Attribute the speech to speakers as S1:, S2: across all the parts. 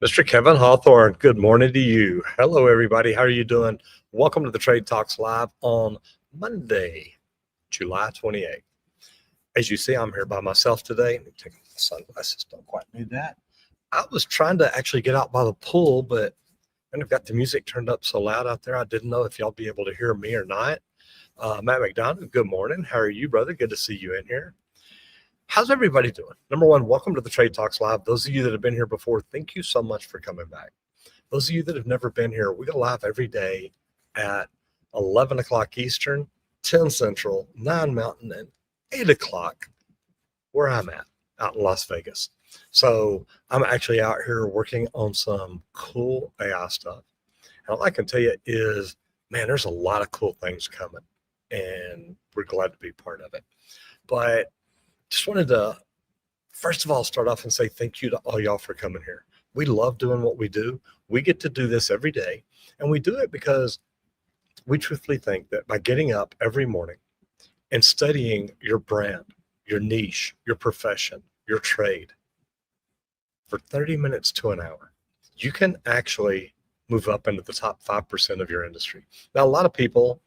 S1: Mr. Kevin Hawthorne, good morning to you. Hello, everybody. How are you doing? Welcome to the Trade Talks Live on Monday, July 28th. As you see, I'm here by myself today. Let me take off the sunglasses. Don't quite need that. I was trying to actually get out by the pool, but I've got the music turned up so loud out there. I didn't know if y'all be able to hear me or not. Matt McDonald, good morning. How are you, brother? Good to see you in here. How's everybody doing? Number one, welcome to the Trade Talks Live. Those of you that have been here before, thank you so much for coming back. Those of you that have never been here, we go live every day at 11 o'clock Eastern, 10 Central, 9 Mountain, and 8 o'clock where I'm at, out in Las Vegas. So I'm actually out here working on some cool AI stuff. And all I can tell you is, man, there's a lot of cool things coming, and we're glad to be part of it. But just wanted to, first of all, start off and say thank you to all y'all for coming here. We love doing what we do. We get to do this every day, and we do it because we truthfully think that by getting up every morning and studying your brand, your niche, your profession, your trade for 30 minutes to an hour, you can actually move up into the top 5% of your industry. Now, a lot of people,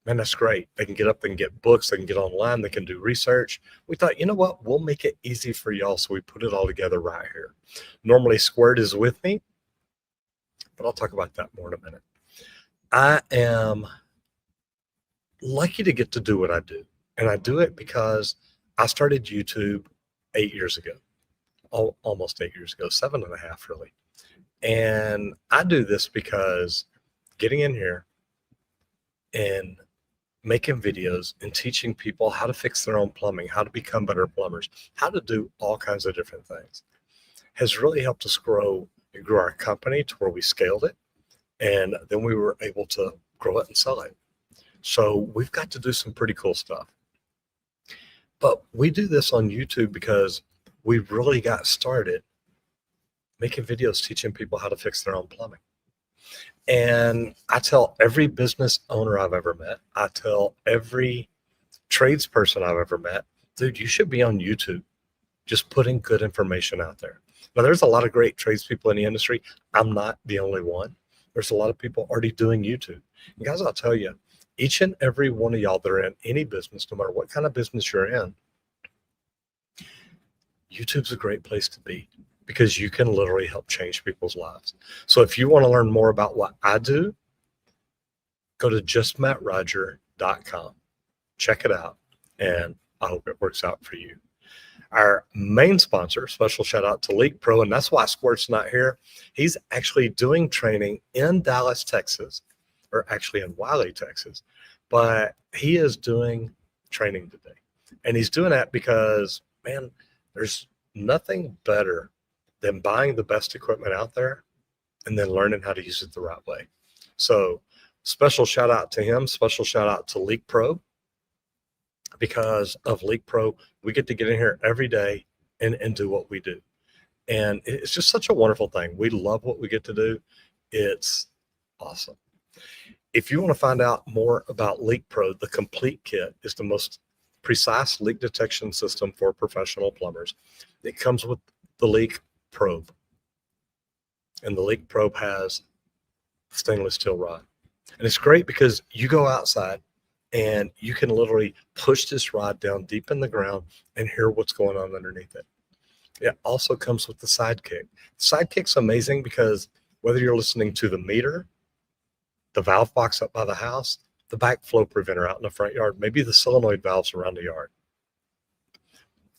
S1: man, that's great. They can get up, they can get books, they can get online, they can do research. We thought, you know what? We'll make it easy for y'all. So we put it all together right here. Normally Squared is with me, but I'll talk about that more in a minute. I am lucky to get to do what I do. And I do it because I started YouTube 8 years ago, almost 8 years ago, 7.5 really. And I do this because getting in here and making videos and teaching people how to fix their own plumbing, how to become better plumbers, how to do all kinds of different things has really helped us grow and grow our company to where we scaled it. And then we were able to grow it and sell it. So we've got to do some pretty cool stuff. But we do this on YouTube because we really got started making videos teaching people how to fix their own plumbing. And I tell every business owner I've ever met, I tell every tradesperson I've ever met, dude, you should be on YouTube, just putting good information out there. Now, there's a lot of great tradespeople in the industry. I'm not the only one. There's a lot of people already doing YouTube. And guys, I'll tell you, each and every one of y'all that are in any business, no matter what kind of business you're in, YouTube's a great place to be, because you can literally help change people's lives. So if you want to learn more about what I do, go to justmattroger.com. Check it out, and I hope it works out for you. Our main sponsor, special shout out to Leak Pro, and that's why Squirt's not here. He's actually doing training in Dallas, Texas, or actually in Wiley, Texas, but he is doing training today. And he's doing that because, man, there's nothing better than buying the best equipment out there and then learning how to use it the right way. So special shout out to him, special shout out to Leak Pro. Because of Leak Pro, we get to get in here every day and do what we do. And it's just such a wonderful thing. We love what we get to do. It's awesome. If you want to find out more about Leak Pro, the complete kit is the most precise leak detection system for professional plumbers. It comes with the leak probe, and the leak probe has stainless steel rod. And it's great because you go outside and you can literally push this rod down deep in the ground and hear what's going on underneath it. It also comes with the Sidekick. Sidekick's amazing because whether you're listening to the meter, the valve box up by the house, the backflow preventer out in the front yard, maybe the solenoid valves around the yard.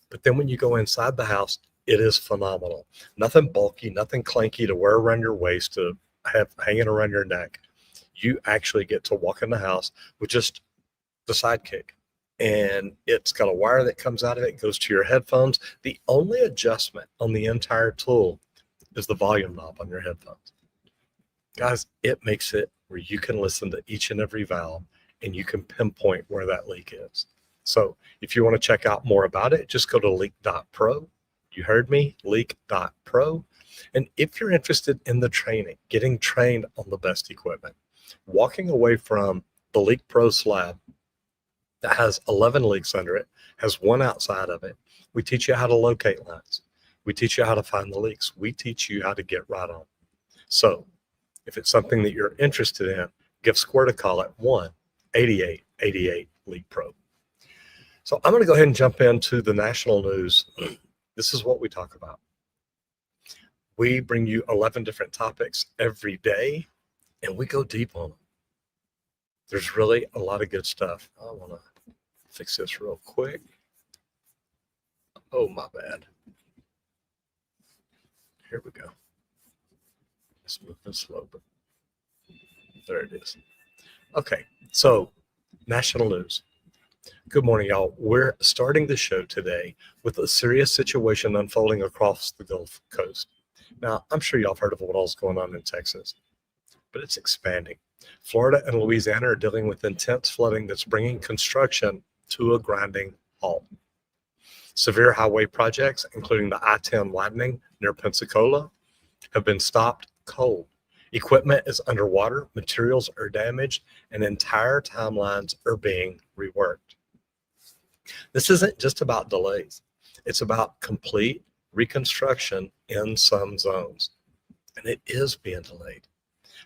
S1: But then when you go inside the house, it is phenomenal. Nothing bulky, nothing clanky to wear around your waist, to have hanging around your neck. You actually get to walk in the house with just the Sidekick. And it's got a wire that comes out of it, goes to your headphones. The only adjustment on the entire tool is the volume knob on your headphones. Guys, it makes it where you can listen to each and every valve and you can pinpoint where that leak is. So if you want to check out more about it, just go to leak.pro. You heard me, leak.pro. And if you're interested in the training, getting trained on the best equipment, walking away from the Leak Pro slab that has 11 leaks under it, has one outside of it, we teach you how to locate lines. We teach you how to find the leaks. We teach you how to get right on. So if it's something that you're interested in, give Squirt a call at 1-8888-LEAK-PRO. So I'm going to go ahead and jump into the national news. This is what we talk about. We bring you 11 different topics every day, and we go deep on them. There's really a lot of good stuff. I want to fix this real quick. Oh, my bad. Here we go. It's moving slow, but there it is. Okay, so national news. Good morning, y'all. We're starting the show today with a serious situation unfolding across the Gulf Coast. Now, I'm sure y'all have heard of what all's going on in Texas, but it's expanding. Florida and Louisiana are dealing with intense flooding that's bringing construction to a grinding halt. Severe highway projects, including the I-10 widening near Pensacola, have been stopped cold. Equipment is underwater, materials are damaged, and entire timelines are being reworked. This isn't just about delays. It's about complete reconstruction in some zones, and it is being delayed.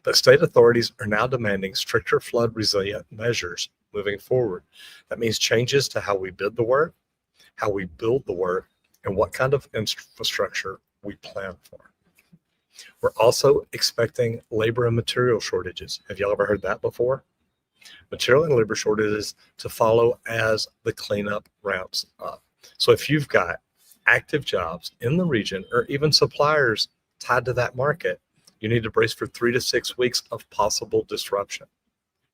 S1: But state authorities are now demanding stricter flood resilient measures moving forward. That means changes to how we bid the work, how we build the work, and what kind of infrastructure we plan for. We're also expecting labor and material shortages. Have y'all ever heard that before? Material and labor shortages to follow as the cleanup ramps up. So if you've got active jobs in the region or even suppliers tied to that market, you need to brace for 3 to 6 weeks of possible disruption.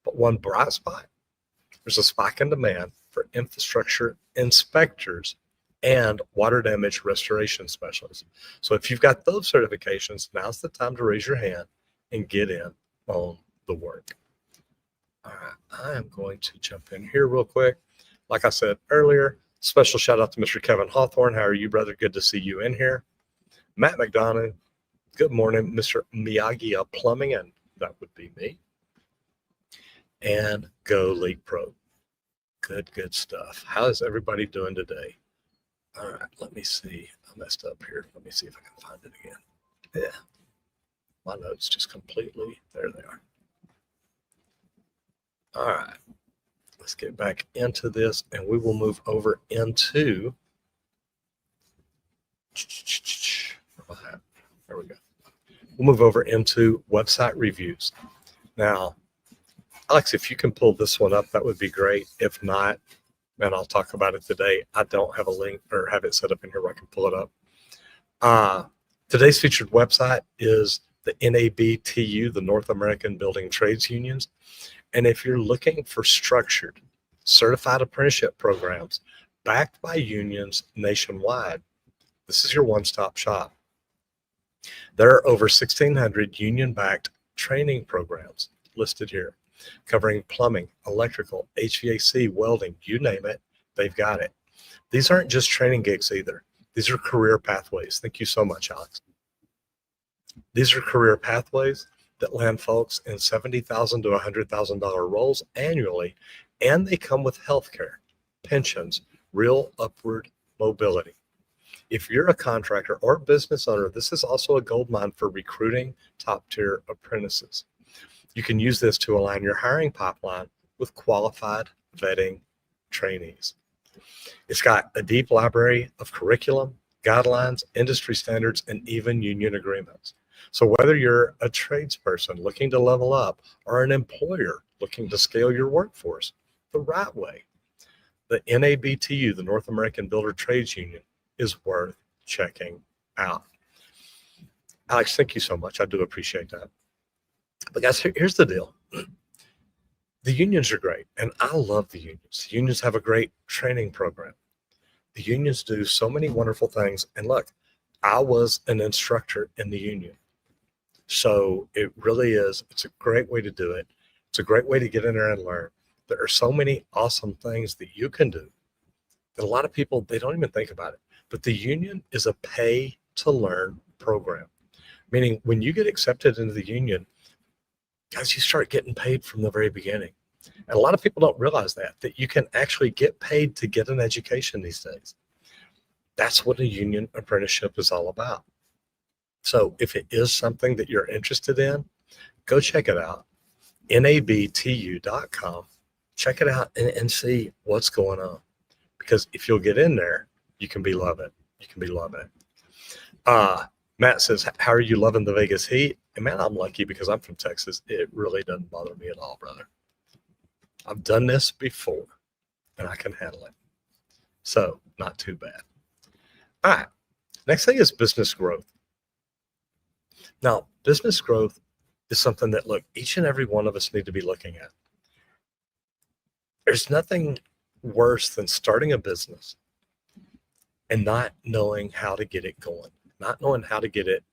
S1: But one bright spot, there's a spike in demand for infrastructure inspectors and water damage restoration specialists. So if you've got those certifications, now's the time to raise your hand and get in on the work. All right, I am going to jump in here real quick. Like I said earlier, special shout out to Mr. Kevin Hawthorne. How are you, brother? Good to see you in here. Matt McDonough, good morning. Mr. Miyagi of Plumbing, and that would be me. And Go Leak Pro. Good stuff. How is everybody doing today? All right, let me see. I messed up here. Let me see if I can find it again. Yeah, my notes just completely, there they are. All right, let's get back into this, and we will move over into, there we go. We'll move over into website reviews. Now, Alex, if you can pull this one up, that would be great. If not, and I'll talk about it today. I don't have a link or have it set up in here where I can pull it up. Today's featured website is the NABTU, the North American Building Trades Unions. And if you're looking for structured, certified apprenticeship programs backed by unions nationwide, this is your one-stop shop. There are over 1,600 union-backed training programs listed here, covering plumbing, electrical, HVAC, welding, you name it, they've got it. These aren't just training gigs either. These are career pathways. Thank you so much, Alex. These are career pathways that land folks in $70,000 to $100,000 roles annually, and they come with health care, pensions, real upward mobility. If you're a contractor or business owner, this is also a goldmine for recruiting top-tier apprentices. You can use this to align your hiring pipeline with qualified vetting trainees. It's got a deep library of curriculum, guidelines, industry standards, and even union agreements. So whether you're a tradesperson looking to level up or an employer looking to scale your workforce the right way, the NABTU, the North American Builder Trades Union, is worth checking out. Alex, thank you so much. I do appreciate that. But guys, here's the deal. The unions are great, and I love the unions. The unions have a great training program. The unions do so many wonderful things. And look, I was an instructor in the union. So it really is, it's a great way to do it. It's a great way to get in there and learn. There are so many awesome things that you can do that a lot of people, they don't even think about it. But the union is a pay to learn program, meaning when you get accepted into the union, guys, you start getting paid from the very beginning. And a lot of people don't realize that you can actually get paid to get an education these days. That's what a union apprenticeship is all about. So if it is something that you're interested in, go check it out. nabtu.com. Check it out and see what's going on. Because if you'll get in there, you can be loving it. You can be loving it. Matt says, how are you loving the Vegas heat? And man, I'm lucky because I'm from Texas. It really doesn't bother me at all, brother. I've done this before and I can handle it. So not too bad. All right. Next thing is business growth. Now, business growth is something that, look, each and every one of us need to be looking at. There's nothing worse than starting a business and not knowing how to get it going, not knowing how to get it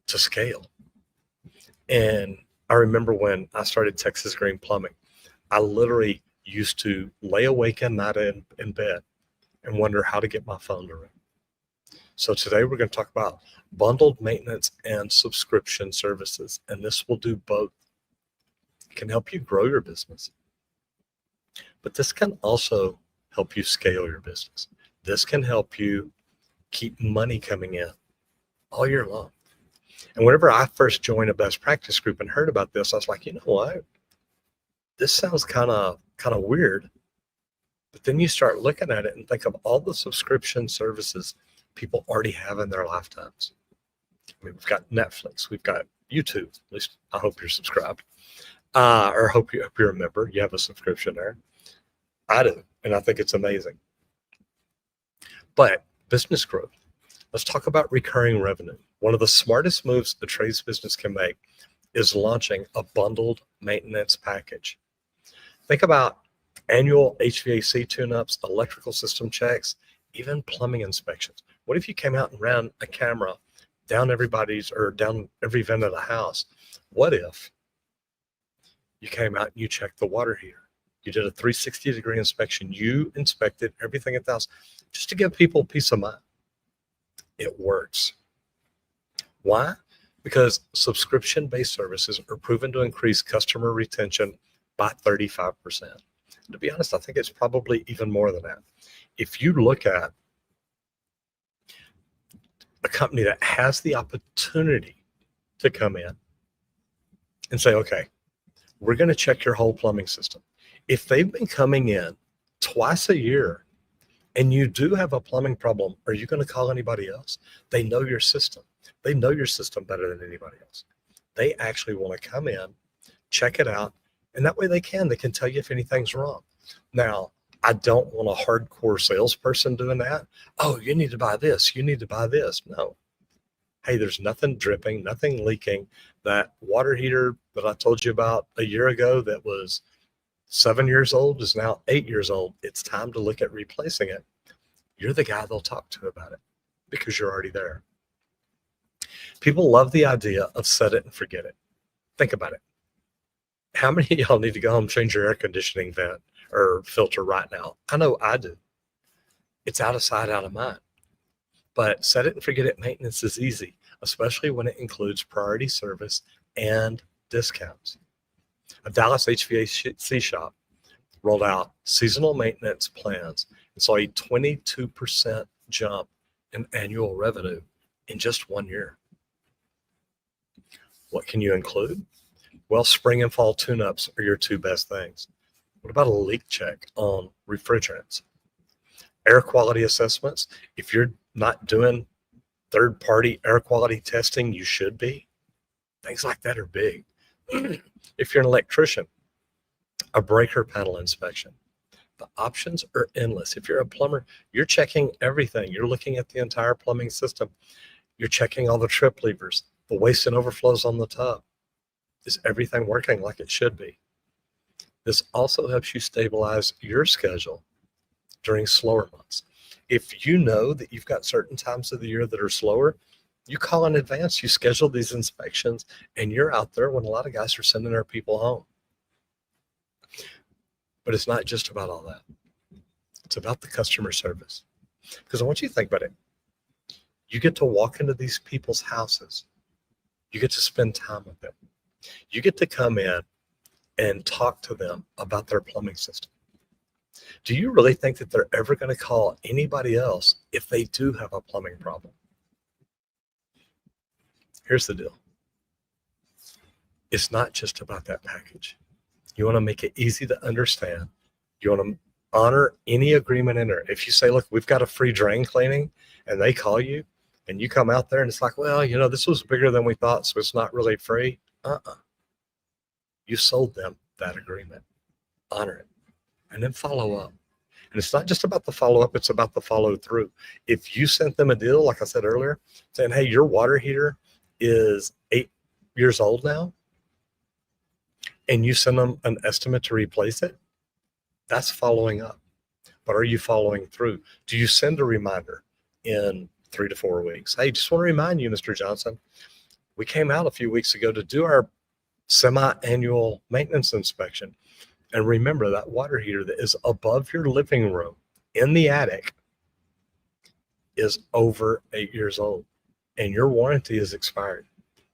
S1: to scale. And I remember when I started Texas Green Plumbing, I literally used to lay awake at night in bed and wonder how to get my phone to ring. So today we're going to talk about bundled maintenance and subscription services, and this will do both. It can help you grow your business, but this can also help you scale your business. This can help you keep money coming in all year long. And whenever I first joined a best practice group and heard about this, I was like, you know what? This sounds kind of weird. But then you start looking at it and think of all the subscription services people already have in their lifetimes. I mean, we've got Netflix, we've got YouTube. At least I hope you're subscribed, or hope you're a member. You have a subscription there. I do, and I think it's amazing. But business growth. Let's talk about recurring revenue. One of the smartest moves the trades business can make is launching a bundled maintenance package. Think about annual HVAC tune-ups, electrical system checks, even plumbing inspections. What if you came out and ran a camera down every vent of the house? What if you came out and you checked the water heater? You did a 360-degree inspection. You inspected everything at the house just to give people peace of mind. It works. Why? Because subscription-based services are proven to increase customer retention by 35%. To be honest, I think it's probably even more than that. If you look at a company that has the opportunity to come in and say, okay, we're going to check your whole plumbing system. If they've been coming in twice a year and you do have a plumbing problem, are you going to call anybody else? They know your system. They know your system better than anybody else. They actually want to come in, check it out, and that way they can tell you if anything's wrong. Now, I don't want a hardcore salesperson doing that. Oh, you need to buy this. You need to buy this. No. Hey, there's nothing dripping, nothing leaking. That water heater that I told you about a year ago that was 7 years old is now 8 years old. It's time to look at replacing it. You're the guy they'll talk to about it because you're already there. People love the idea of set it and forget it. Think about it. How many of y'all need to go home and change your air conditioning vent or filter right now? I know I do. It's out of sight, out of mind. But set it and forget it maintenance is easy, especially when it includes priority service and discounts. A Dallas HVAC shop rolled out seasonal maintenance plans and saw a 22% jump in annual revenue in just 1 year. What can you include? Well, spring and fall tune-ups are your two best things. What about a leak check on refrigerants? Air quality assessments. If you're not doing third-party air quality testing, you should be. Things like that are big. If you're an electrician, a breaker panel inspection. The options are endless. If you're a plumber, you're checking everything. You're looking at the entire plumbing system. You're checking all the trip levers, the waste and overflows on the tub. Is everything working like it should be? This also helps you stabilize your schedule during slower months. If you know that you've got certain times of the year that are slower, you call in advance, you schedule these inspections, and you're out there when a lot of guys are sending their people home. But it's not just about all that. It's about the customer service. Because I want you to think about it. You get to walk into these people's houses. You get to spend time with them. You get to come in and talk to them about their plumbing system. Do you really think that they're ever going to call anybody else if they do have a plumbing problem? Here's the deal. It's not just about that package. You want to make it easy to understand. You want to honor any agreement in there. If you say, look, we've got a free drain cleaning, and they call you and you come out there and it's like, well, this was bigger than we thought, so it's not really free. You sold them that agreement. Honor it. And then follow up. And it's not just about the follow-up, it's about the follow-through. If you sent them a deal, like I said earlier, saying, hey, your water heater is 8 years old now, and you send them an estimate to replace it, that's following up. But are you following through? Do you send a reminder in 3 to 4 weeks? Hey, just want to remind you, Mr. Johnson, we came out a few weeks ago to do our semi-annual maintenance inspection. And remember, that water heater that is above your living room in the attic is over 8 years old, and your warranty is expired.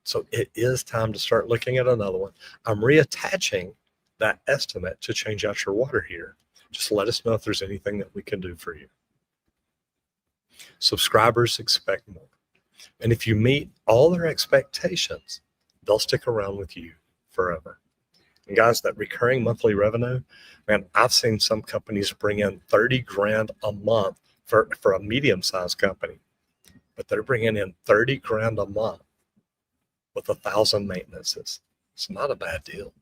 S1: So it is time to start looking at another one. I'm reattaching that estimate to change out your water heater. Just let us know if there's anything that we can do for you. Subscribers expect more. And if you meet all their expectations, they'll stick around with you forever. And guys, that recurring monthly revenue, man, I've seen some companies bring in 30 grand a month for a medium-sized company, but they're bringing in 30 grand a month with 1,000 maintenances. It's not a bad deal.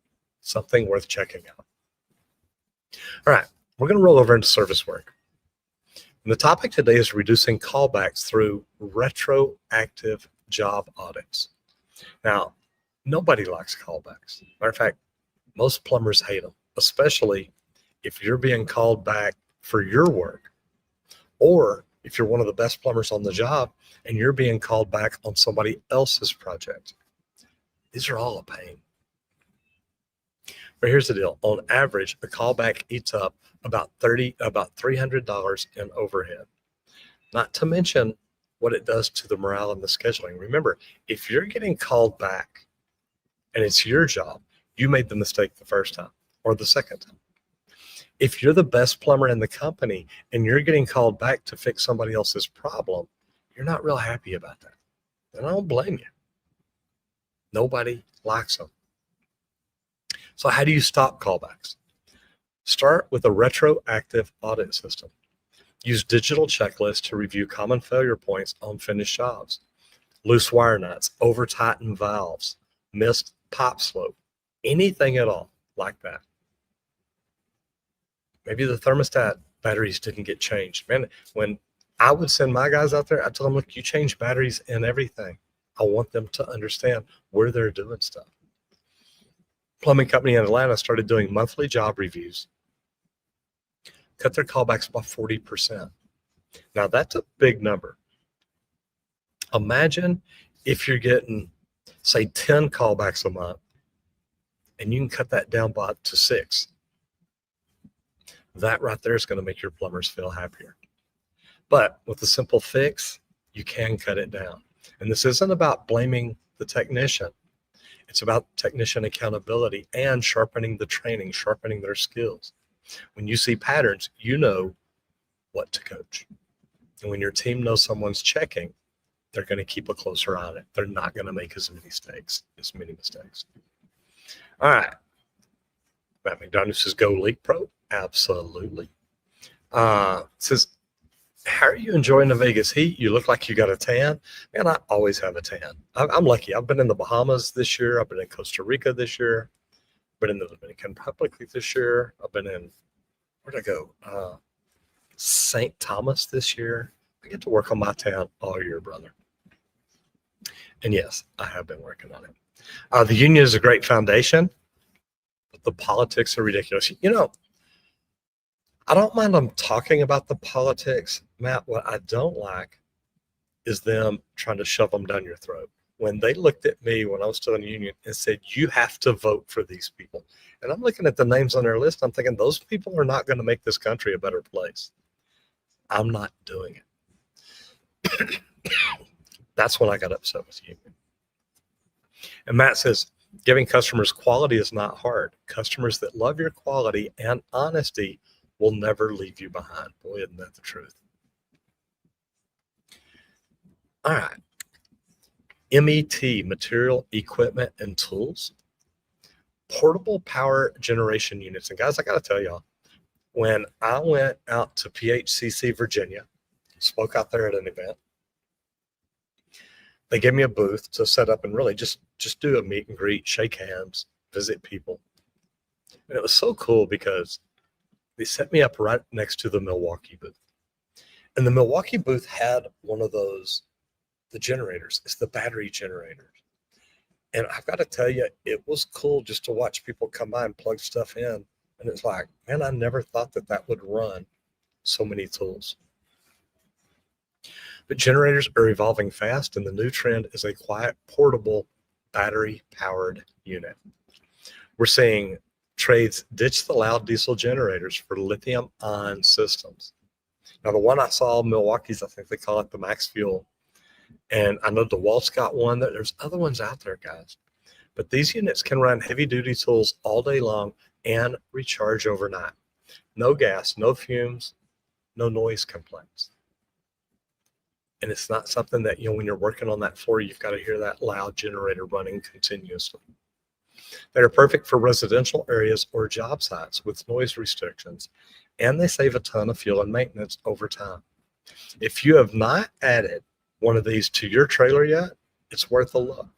S1: Something worth checking out. All right, we're going to roll over into service work. And the topic today is reducing callbacks through retroactive job audits. Now, nobody likes callbacks. Matter of fact, most plumbers hate them, especially if you're being called back for your work, or if you're one of the best plumbers on the job and you're being called back on somebody else's project. These are all a pain. But here's the deal. On average, a callback eats up about $300 in overhead. Not to mention what it does to the morale and the scheduling. Remember, if you're getting called back and it's your job, you made the mistake the first time or the second time. If you're the best plumber in the company and you're getting called back to fix somebody else's problem, you're not real happy about that. And I don't blame you. Nobody likes them. So how do you stop callbacks? Start with a retroactive audit system. Use digital checklists to review common failure points on finished jobs. Loose wire nuts, over-tightened valves, missed pipe slope, anything at all like that. Maybe the thermostat batteries didn't get changed. Man, when I would send my guys out there, I tell them, look, you change batteries in everything. I want them to understand where they're doing stuff. Plumbing company in Atlanta started doing monthly job reviews, cut their callbacks by 40%. Now that's a big number. Imagine if you're getting, say, 10 callbacks a month, and you can cut that down to 6. That right there is going to make your plumbers feel happier. But with a simple fix, you can cut it down. And this isn't about blaming the technician. It's about technician accountability and sharpening the training, sharpening their skills. When you see patterns, you know what to coach. And when your team knows someone's checking, they're going to keep a closer eye on it. They're not going to make as many mistakes. All right. Matt McDonough says, go Leak Pro. Absolutely. Says, how are you enjoying the Vegas heat? You look like you got a tan. Man, I always have a tan. I'm lucky. I've been in the Bahamas this year. I've been in Costa Rica this year. I've been in the Dominican Republic this year. I've been in, where'd I go? St. Thomas this year. I get to work on my tan all year, brother. And yes, I have been working on it. The union is a great foundation, but the politics are ridiculous. You know, I don't mind them talking about the politics, Matt. What I don't like is them trying to shove them down your throat. When they looked at me when I was still in the union and said, you have to vote for these people. And I'm looking at the names on their list. I'm thinking those people are not going to make this country a better place. I'm not doing it. That's when I got upset with the union. And Matt says, giving customers quality is not hard. Customers that love your quality and honesty will never leave you behind. Boy, isn't that the truth? All right. MET, material, equipment, and tools. Portable power generation units. And guys, I got to tell y'all, when I went out to PHCC, Virginia, spoke out there at an event, they gave me a booth to set up and really just do a meet and greet, shake hands, visit people. And it was so cool because they set me up right next to the Milwaukee booth. And the Milwaukee booth had one of those, the generators. It's the battery generators. And I've got to tell you, it was cool just to watch people come by and plug stuff in. And it's like, man, I never thought that that would run so many tools. But generators are evolving fast, and the new trend is a quiet, portable, battery-powered unit. We're seeing trades ditch the loud diesel generators for lithium-ion systems. Now, the one I saw, Milwaukee's, I think they call it the Max Fuel. And I know DeWalt's got one. There's other ones out there, guys. But these units can run heavy-duty tools all day long and recharge overnight. No gas, no fumes, no noise complaints. And it's not something that, when you're working on that floor, you've got to hear that loud generator running continuously. They're perfect for residential areas or job sites with noise restrictions, and they save a ton of fuel and maintenance over time. If you have not added one of these to your trailer yet, it's worth a look,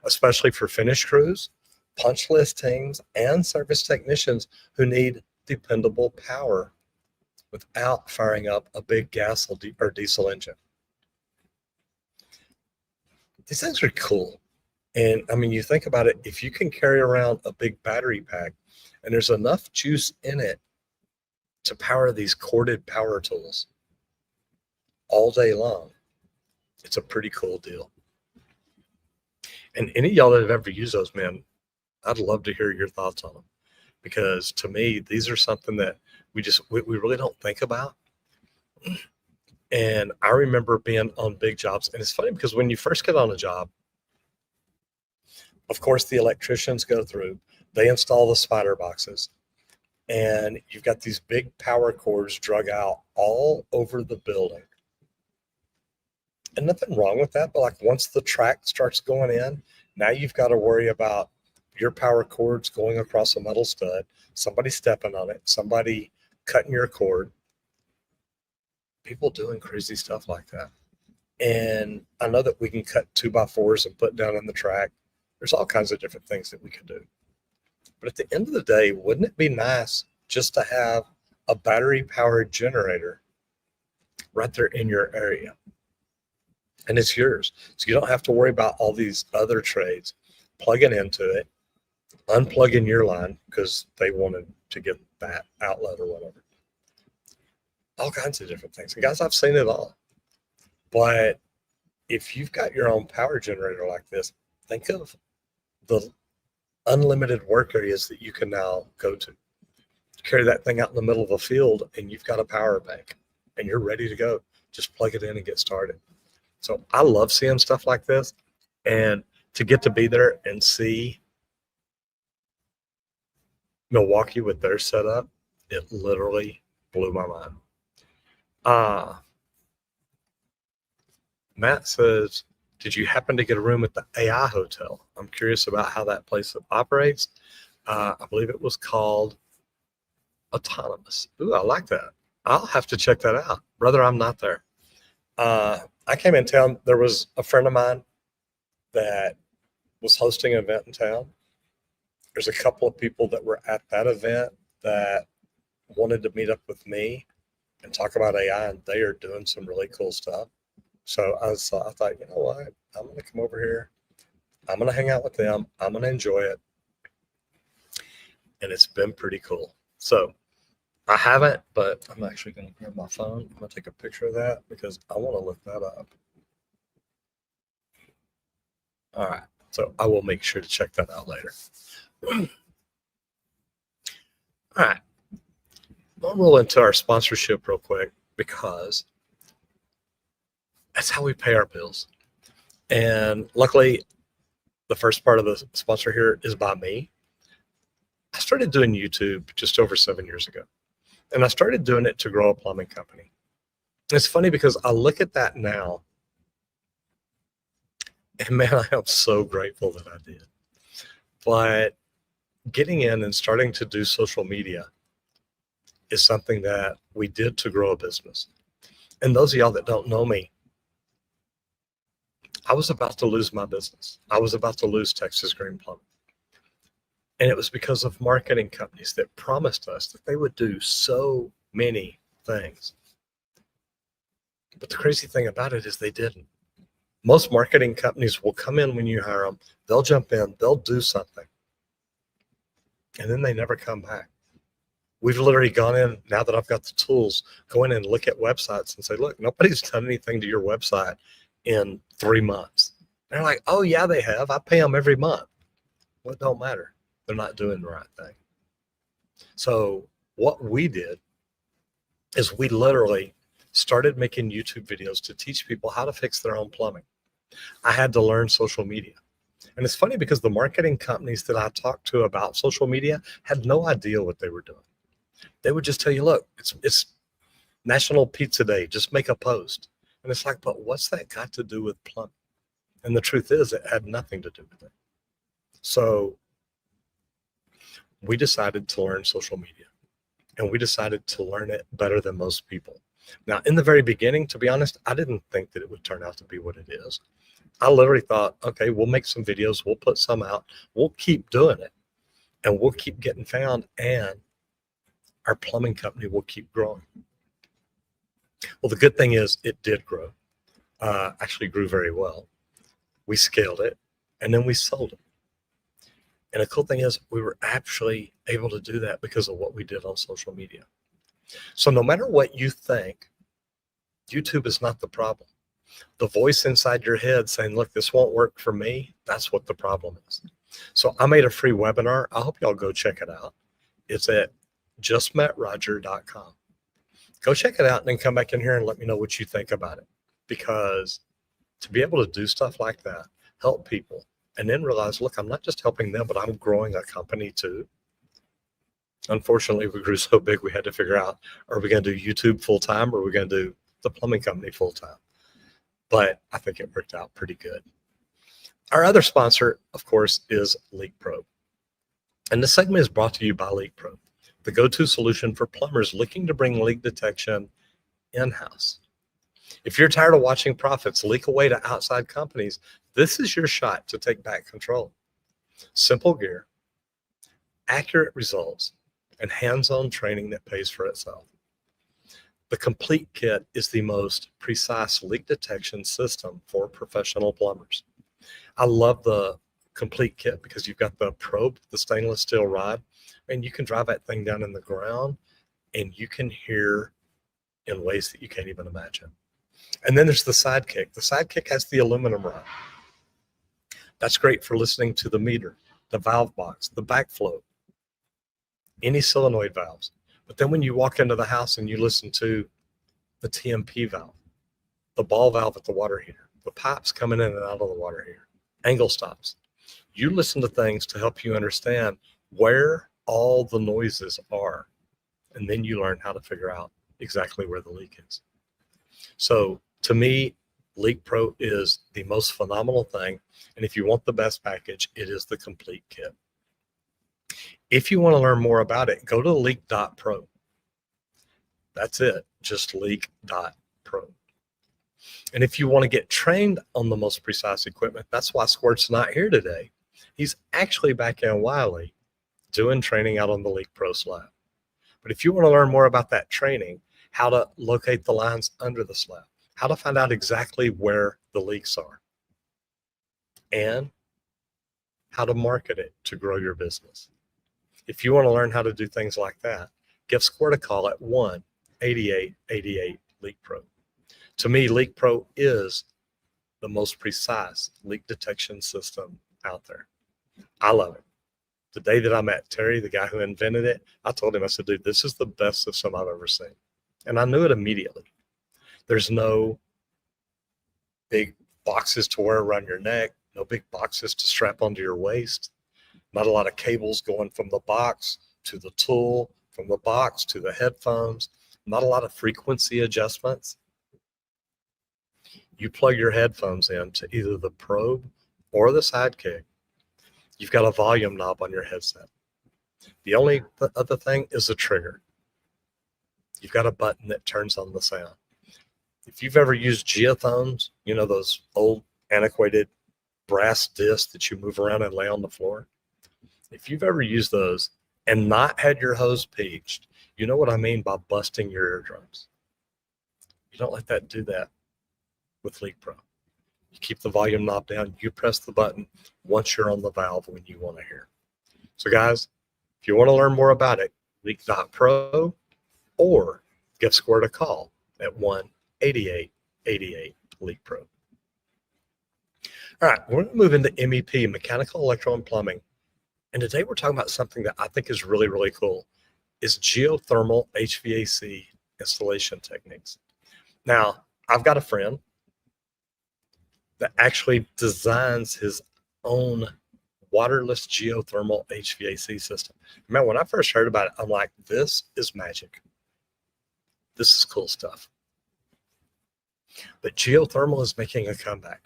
S1: especially for finish crews, punch list teams, and service technicians who need dependable power without firing up a big gas or diesel engine. These things are cool. And I mean, you think about it, if you can carry around a big battery pack and there's enough juice in it to power these corded power tools all day long, it's a pretty cool deal. And any of y'all that have ever used those, man, I'd love to hear your thoughts on them, because to me, these are something that we really don't think about. And I remember being on big jobs, and it's funny because when you first get on a job, of course, the electricians go through, they install the spider boxes, and you've got these big power cords drug out all over the building. And nothing wrong with that, but like once the track starts going in, now you've got to worry about your power cords going across a metal stud, somebody stepping on it, somebody cutting your cord, people doing crazy stuff like that. And I know that we can cut 2x4s and put down in the track. There's all kinds of different things that we can do. But at the end of the day, wouldn't it be nice just to have a battery powered generator right there in your area? And it's yours. So you don't have to worry about all these other trades plugging into it, unplugging your line because they wanted to get that outlet or whatever. All kinds of different things. And guys, I've seen it all. But if you've got your own power generator like this, think of the unlimited work areas that you can now go to. Carry that thing out in the middle of a field and you've got a power bank and you're ready to go. Just plug it in and get started. So I love seeing stuff like this, and to get to be there and see Milwaukee with their setup, it literally blew my mind. Matt says, did you happen to get a room at the AI Hotel? I'm curious about how that place operates. I believe it was called Autonomous. Ooh, I like that. I'll have to check that out. Brother, I'm not there. I came in town. There was a friend of mine that was hosting an event in town. There's a couple of people that were at that event that wanted to meet up with me and talk about AI, and they are doing some really cool stuff. So I thought, you know what? I'm going to come over here. I'm going to hang out with them. I'm going to enjoy it. And it's been pretty cool. So I haven't, but I'm actually going to grab my phone. I'm going to take a picture of that because I want to look that up. All right. So I will make sure to check that out later. All right. I'll roll into our sponsorship real quick because that's how we pay our bills. And luckily, the first part of the sponsor here is by me. I started doing YouTube just over 7 years ago. And I started doing it to grow a plumbing company. It's funny because I look at that now, and man, I am so grateful that I did. But getting in and starting to do social media is something that we did to grow a business. And those of y'all that don't know me, I was about to lose my business. I was about to lose Texas Green Plumbing. And it was because of marketing companies that promised us that they would do so many things. But the crazy thing about it is they didn't. Most marketing companies will come in when you hire them, they'll jump in, they'll do something, and then they never come back. We've literally gone in, now that I've got the tools, go in and look at websites and say, look, nobody's done anything to your website in 3 months. They're like, oh yeah, they have. I pay them every month. Well, it don't matter. They're not doing the right thing. So what we did is we literally started making YouTube videos to teach people how to fix their own plumbing. I had to learn social media. And it's funny because the marketing companies that I talked to about social media had no idea what they were doing. They would just tell you, look, it's National Pizza Day, just make a post. And it's like, but what's that got to do with plumbing? And the truth is, it had nothing to do with it. So we decided to learn social media, and we decided to learn it better than most people. Now, in the very beginning, to be honest, I didn't think that it would turn out to be what it is. I literally thought, okay, we'll make some videos, we'll put some out, we'll keep doing it, and we'll keep getting found, and our plumbing company will keep growing. Well, the good thing is it did grow, actually grew very well. We scaled it, and then we sold it. And the cool thing is we were actually able to do that because of what we did on social media. So no matter what you think, YouTube is not the problem. The voice inside your head saying, look, this won't work for me, that's what the problem is. So I made a free webinar. I hope y'all go check it out. It's at justmetroger.com. Go check it out and then come back in here and let me know what you think about it. Because to be able to do stuff like that, help people, and then realize, look, I'm not just helping them, but I'm growing a company too. Unfortunately, we grew so big, we had to figure out, are we going to do YouTube full time, or are we going to do the plumbing company full time? But I think it worked out pretty good. Our other sponsor, of course, is LeakPro. And this segment is brought to you by LeakPro, the go-to solution for plumbers looking to bring leak detection in-house. If you're tired of watching profits leak away to outside companies, this is your shot to take back control. Simple gear, accurate results, and hands-on training that pays for itself. The Complete Kit is the most precise leak detection system for professional plumbers. I love the Complete Kit because you've got the probe, the stainless steel rod, and you can drive that thing down in the ground and you can hear in ways that you can't even imagine. And then there's the Sidekick. The Sidekick has the aluminum rod. That's great for listening to the meter, the valve box, the backflow, any solenoid valves. But then when you walk into the house and you listen to the TMP valve, the ball valve at the water heater, the pipes coming in and out of the water heater, angle stops, you listen to things to help you understand where all the noises are. And then you learn how to figure out exactly where the leak is. So to me, LeakPro is the most phenomenal thing. And if you want the best package, it is the Complete Kit. If you want to learn more about it, go to leak.pro. That's it, just leak.pro. And if you want to get trained on the most precise equipment, that's why Squirt's not here today. He's actually back in Wiley doing training out on the LeakPro slab. But if you want to learn more about that training, how to locate the lines under the slab, how to find out exactly where the leaks are, and how to market it to grow your business. If you want to learn how to do things like that, give Squirt a call at 1-8888-LEAKPRO. To me, LeakPro is the most precise leak detection system out there. I love it. The day that I met Terry, the guy who invented it, I told him, I said, dude, this is the best system I've ever seen. And I knew it immediately. There's no big boxes to wear around your neck, no big boxes to strap onto your waist, not a lot of cables going from the box to the tool, from the box to the headphones, not a lot of frequency adjustments. You plug your headphones into either the probe or the sidekick. You've got a volume knob on your headset. The only other thing is the trigger. You've got a button that turns on the sound. If you've ever used geophones, you know, those old antiquated brass discs that you move around and lay on the floor. If you've ever used those and not had your hose peaked, you know what I mean by busting your eardrums. You don't let that do that with Leak Pro. You keep the volume knob down, you press the button once you're on the valve when you want to hear. So guys, if you want to learn more about it, Leak.pro or give Squirt a call at 1-8888-LEAK-PRO. All right, we're going to move into MEP, Mechanical, Electrical, and Plumbing. And today we're talking about something that I think is really, really cool, is geothermal HVAC installation techniques. Now, I've got a friend that actually designs his own waterless geothermal HVAC system. Man, when I first heard about it, I'm like, this is magic. This is cool stuff. But geothermal is making a comeback.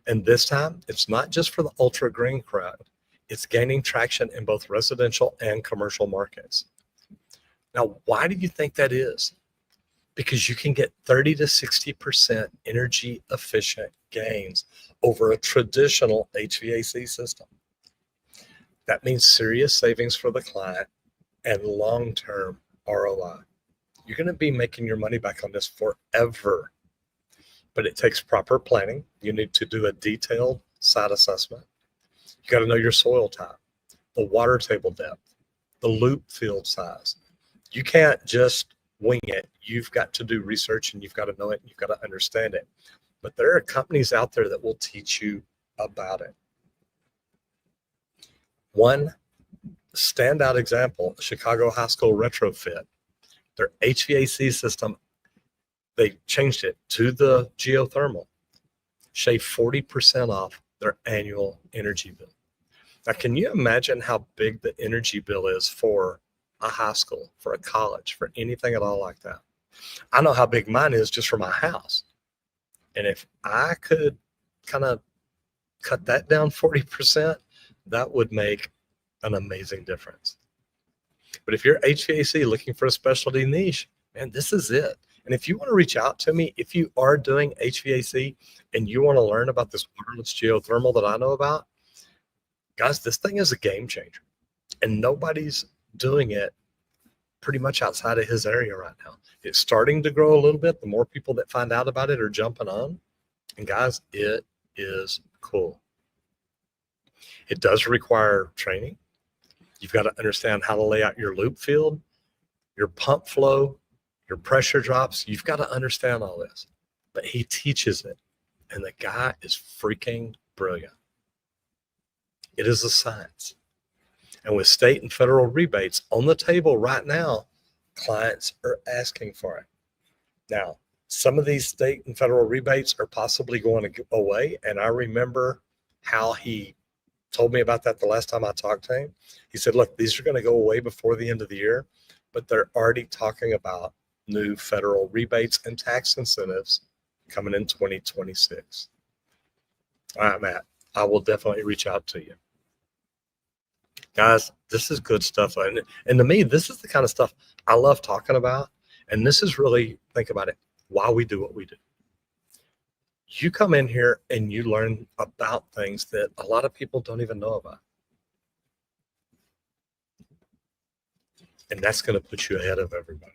S1: And this time, it's not just for the ultra green crowd. It's gaining traction in both residential and commercial markets. Now, why do you think that is? Because you can get 30 to 60% energy efficient gains over a traditional HVAC system. That means serious savings for the client and long-term ROI. You're going to be making your money back on this forever. But it takes proper planning. You need to do a detailed site assessment. You got to know your soil type, the water table depth, the loop field size. You can't just wing it. You've got to do research and you've got to know it and you've got to understand it. But there are companies out there that will teach you about it. One standout example, Chicago High School retrofit. Their HVAC system, they changed it to the geothermal, shaved 40% off their annual energy bill. Now, can you imagine how big the energy bill is for a high school, for a college, for anything at all like that? I know how big mine is just for my house. And if I could kind of cut that down 40%, that would make an amazing difference. But if you're HVAC looking for a specialty niche, man, this is it. And if you want to reach out to me, if you are doing HVAC and you want to learn about this waterless geothermal that I know about, guys, this thing is a game changer. And nobody's doing it pretty much outside of his area right now. It's starting to grow a little bit. The more people that find out about it are jumping on. And guys, it is cool. It does require training. You've got to understand how to lay out your loop field, your pump flow, your pressure drops. You've got to understand all this. But he teaches it. And the guy is freaking brilliant. It is a science. And with state and federal rebates on the table right now, clients are asking for it. Now, some of these state and federal rebates are possibly going to go away. And I remember how he told me about that the last time I talked to him. He said, look, these are going to go away before the end of the year, but they're already talking about new federal rebates and tax incentives coming in 2026. All right, Matt, I will definitely reach out to you. Guys, this is good stuff. And to me, this is the kind of stuff I love talking about. And this is really, think about it, why we do what we do. You come in here and you learn about things that a lot of people don't even know about. And that's going to put you ahead of everybody.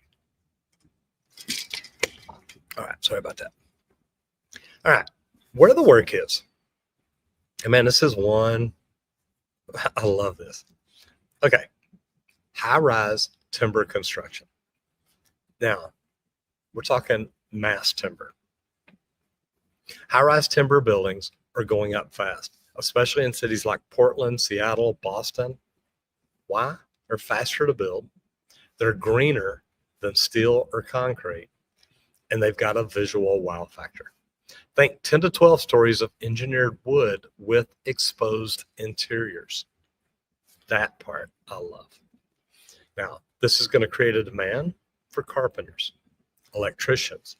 S1: All right, sorry about that. All right, where the work is. And man, this is one, I love this. Okay, high-rise timber construction. Now, we're talking mass timber. High-rise timber buildings are going up fast, especially in cities like Portland, Seattle, Boston. Why? They're faster to build. They're greener than steel or concrete, and they've got a visual wow factor. Think 10 to 12 stories of engineered wood with exposed interiors. That part I love. Now, This is going to create a demand for carpenters, electricians,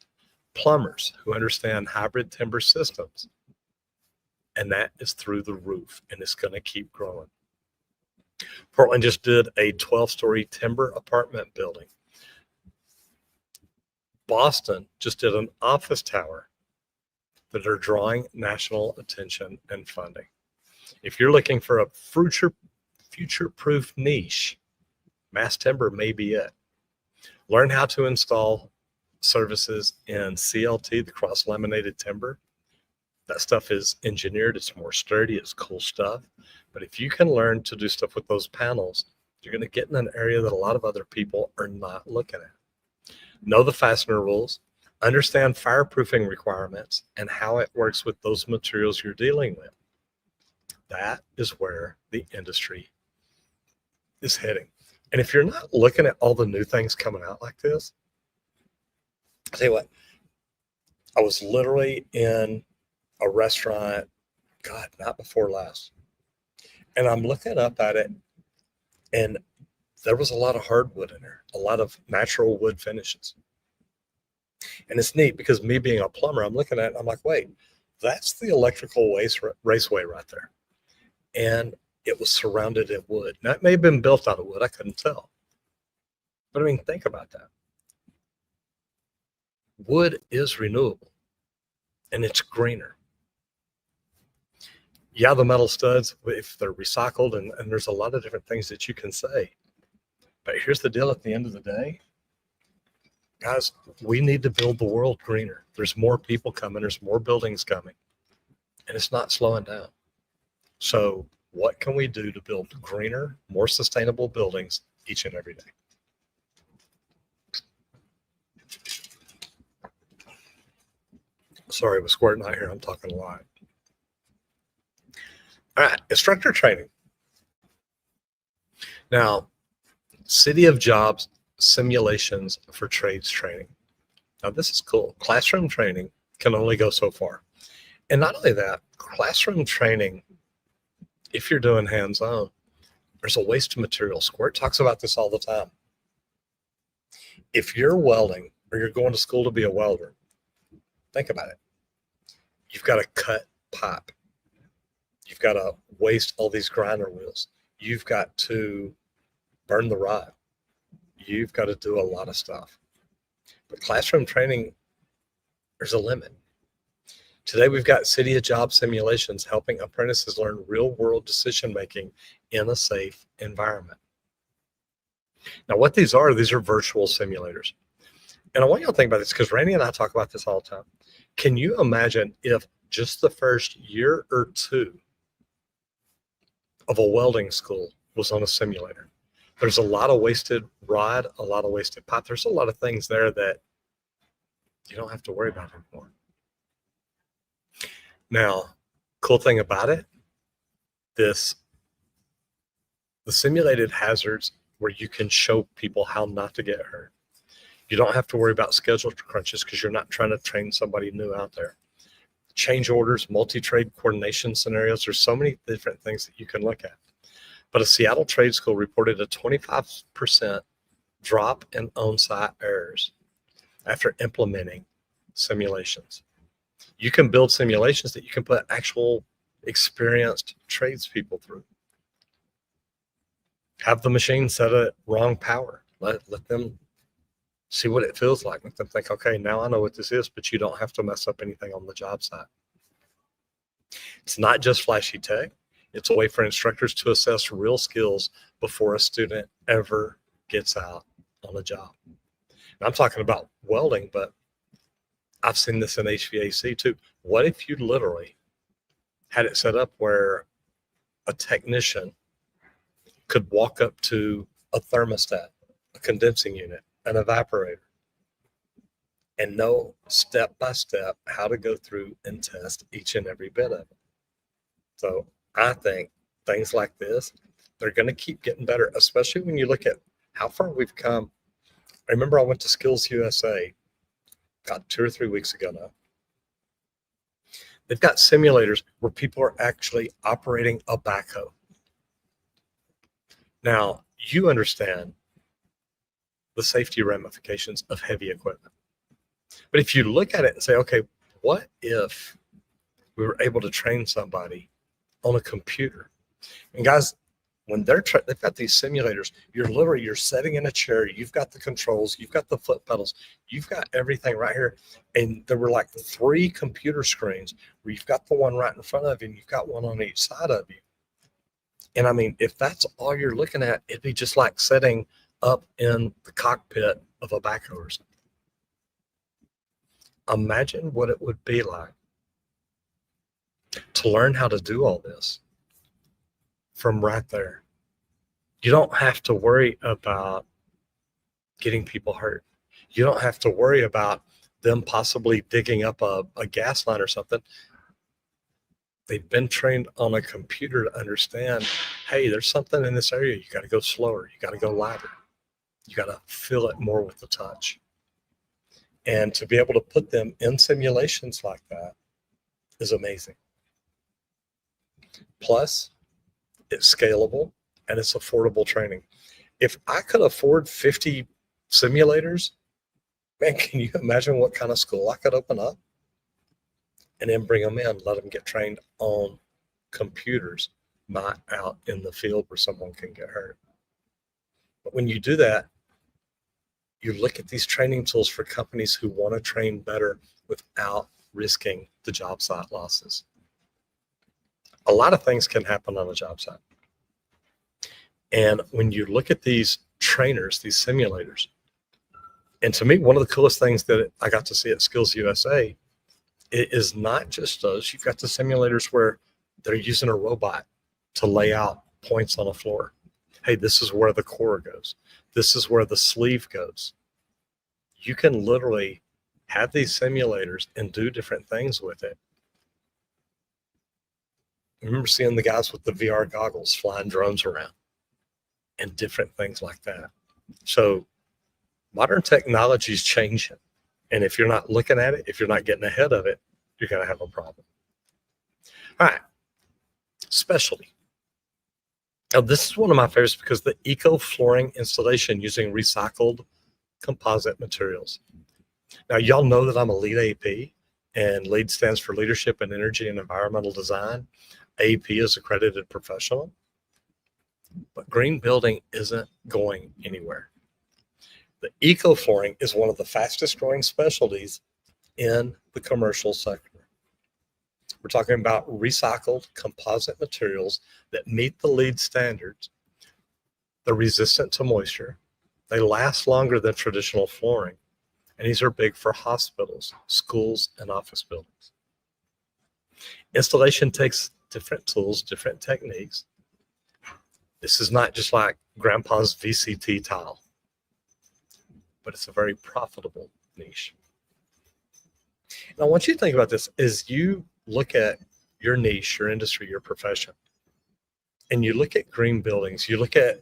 S1: plumbers who understand hybrid timber systems. And that is through the roof, and it's going to keep growing. Portland just did a 12-story timber apartment building. Boston just did an office tower that are drawing national attention and funding. If you're looking for a future-proof niche, mass timber may be it. Learn how to install services in CLT, the cross-laminated timber. That stuff is engineered. It's more sturdy. It's cool stuff. But if you can learn to do stuff with those panels, you're going to get in an area that a lot of other people are not looking at. Know the fastener rules, understand fireproofing requirements, and how it works with those materials you're dealing with. That is where the industry is heading. And if you're not looking at all the new things coming out like this, I'll tell you what, I was literally in a restaurant, God, not before last. And I'm looking up at it, and there was a lot of hardwood in there, a lot of natural wood finishes. And it's neat because me being a plumber, I'm looking at it, I'm like, wait, that's the electrical raceway right there. And it was surrounded in wood. Now, it may have been built out of wood. I couldn't tell. But I mean, think about that. Wood is renewable, and it's greener. Yeah, the metal studs, if they're recycled, and there's a lot of different things that you can say. But here's the deal at the end of the day. Guys, we need to build the world greener. There's more people coming. There's more buildings coming. And it's not slowing down. So what can we do to build greener, more sustainable buildings each and every day? Sorry, we're squirting out here. I'm talking a lot. All right, instructor training. Now, City of Jobs simulations for trades training. Now, this is cool. Classroom training can only go so far. And not only that, classroom training, if you're doing hands-on, there's a waste of material. Squirt talks about this all the time. If you're welding or you're going to school to be a welder, think about it. You've got to cut pipe. You've got to waste all these grinder wheels. You've got to burn the rod. You've got to do a lot of stuff. But classroom training, there's a limit. Today, we've got City of Jobs simulations helping apprentices learn real-world decision-making in a safe environment. Now, what these are virtual simulators. And I want you to think about this because Randy and I talk about this all the time. Can you imagine if just the first year or two of a welding school was on a simulator? There's a lot of wasted rod, a lot of wasted pipe. There's a lot of things there that you don't have to worry about anymore. Now, cool thing about it, the simulated hazards where you can show people how not to get hurt. You don't have to worry about schedule crunches because you're not trying to train somebody new out there. Change orders, multi-trade coordination scenarios. There's so many different things that you can look at. But a Seattle trade school reported a 25% drop in on-site errors after implementing simulations. You can build simulations that you can put actual experienced tradespeople through. Have the machine set at wrong power. Let them see what it feels like. Let them think, okay, now I know what this is, but you don't have to mess up anything on the job site. It's not just flashy tech. It's a way for instructors to assess real skills before a student ever gets out on a job. And I'm talking about welding, but I've seen this in HVAC too. What if you literally had it set up where a technician could walk up to a thermostat, a condensing unit, an evaporator, and know step by step how to go through and test each and every bit of it? So I think things like this, they're going to keep getting better, especially when you look at how far we've come. I remember I went to Skills USA, got 2 or 3 weeks ago now. They've got simulators where people are actually operating a backhoe. Now, you understand the safety ramifications of heavy equipment. But if you look at it and say, okay, what if we were able to train somebody on a computer? And guys, when they've got these simulators, you're sitting in a chair, you've got the controls, you've got the foot pedals, you've got everything right here. And there were like 3 computer screens where you've got the one right in front of you and you've got one on each side of you. And I mean, if that's all you're looking at, it'd be just like sitting up in the cockpit of a backhoe or something. Imagine what it would be like to learn how to do all this from right there. You don't have to worry about getting people hurt. You don't have to worry about them possibly digging up a gas line or something. They've been trained on a computer to understand, hey, there's something in this area. You got to go slower. You got to go louder. You got to feel it more with the touch. And to be able to put them in simulations like that is amazing. Plus, it's scalable and it's affordable training. If I could afford 50 simulators, man, can you imagine what kind of school I could open up? And then bring them in, let them get trained on computers, not out in the field where someone can get hurt. But when you do that, you look at these training tools for companies who want to train better without risking the job site losses. A lot of things can happen on a job site. And when you look at these trainers, these simulators, and to me, one of the coolest things that I got to see at Skills USA, it is not just those. You've got the simulators where they're using a robot to lay out points on a floor. Hey, this is where the core goes. This is where the sleeve goes. You can literally have these simulators and do different things with it. I remember seeing the guys with the VR goggles flying drones around and different things like that. So modern technology is changing. And if you're not looking at it, if you're not getting ahead of it, you're going to have a problem. All right. Specialty. Now, this is one of my favorites because the eco flooring installation using recycled composite materials. Now, y'all know that I'm a LEED AP, and LEED stands for Leadership in Energy and Environmental Design. AP is accredited professional. But green building isn't going anywhere. The eco flooring is one of the fastest growing specialties in the commercial sector. We're talking about recycled composite materials that meet the LEED standards. They're resistant to moisture. They last longer than traditional flooring. And these are big for hospitals, schools, and office buildings. Installation takes different tools, different techniques. This is not just like grandpa's VCT tile, but it's a very profitable niche. And I want you to think about this as you look at your niche, your industry, your profession, and you look at green buildings. You look at,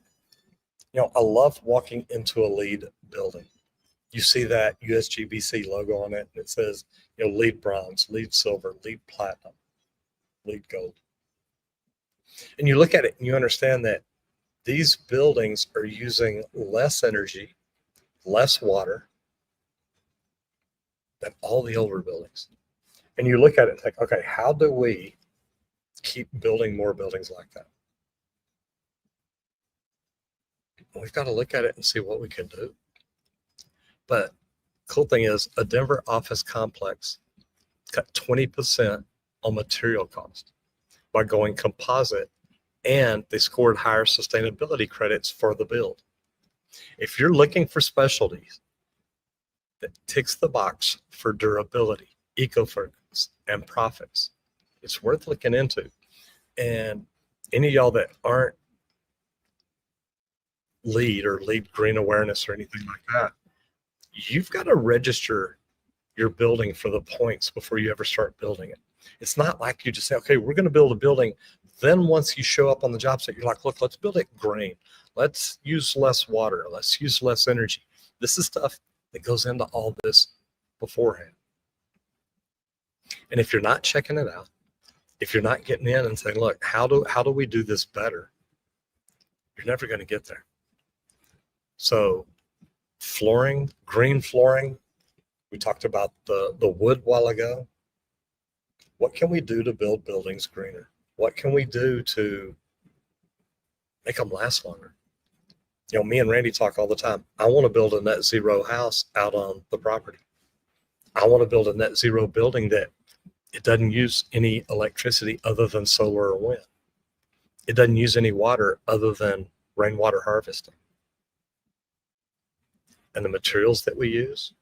S1: I love walking into a LEED building. You see that USGBC logo on it, and it says, LEED bronze, LEED silver, LEED platinum, LEED gold. And you look at it and you understand that these buildings are using less energy, less water than all the older buildings. And you look at it and think, okay, how do we keep building more buildings like that? We've got to look at it and see what we can do. But cool thing is, a Denver office complex cut 20% on material cost by going composite, and they scored higher sustainability credits for the build. If you're looking for specialties that ticks the box for durability, eco-focus, and profits, it's worth looking into. And any of y'all that aren't LEED or LEED green awareness or anything like that, you've got to register your building for the points before you ever start building it. It's not like you just say, okay, we're going to build a building. Then once you show up on the job site, you're like, look, let's build it green. Let's use less water. Let's use less energy. This is stuff that goes into all this beforehand. And if you're not checking it out, if you're not getting in and saying, look, how do we do this better? You're never going to get there. So flooring, green flooring. We talked about the wood a while ago. What can we do to build buildings greener? What can we do to make them last longer? You know, me and Randy talk all the time. I want to build a net zero house out on the property. I want to build a net zero building that it doesn't use any electricity other than solar or wind. It doesn't use any water other than rainwater harvesting. And the materials that we use,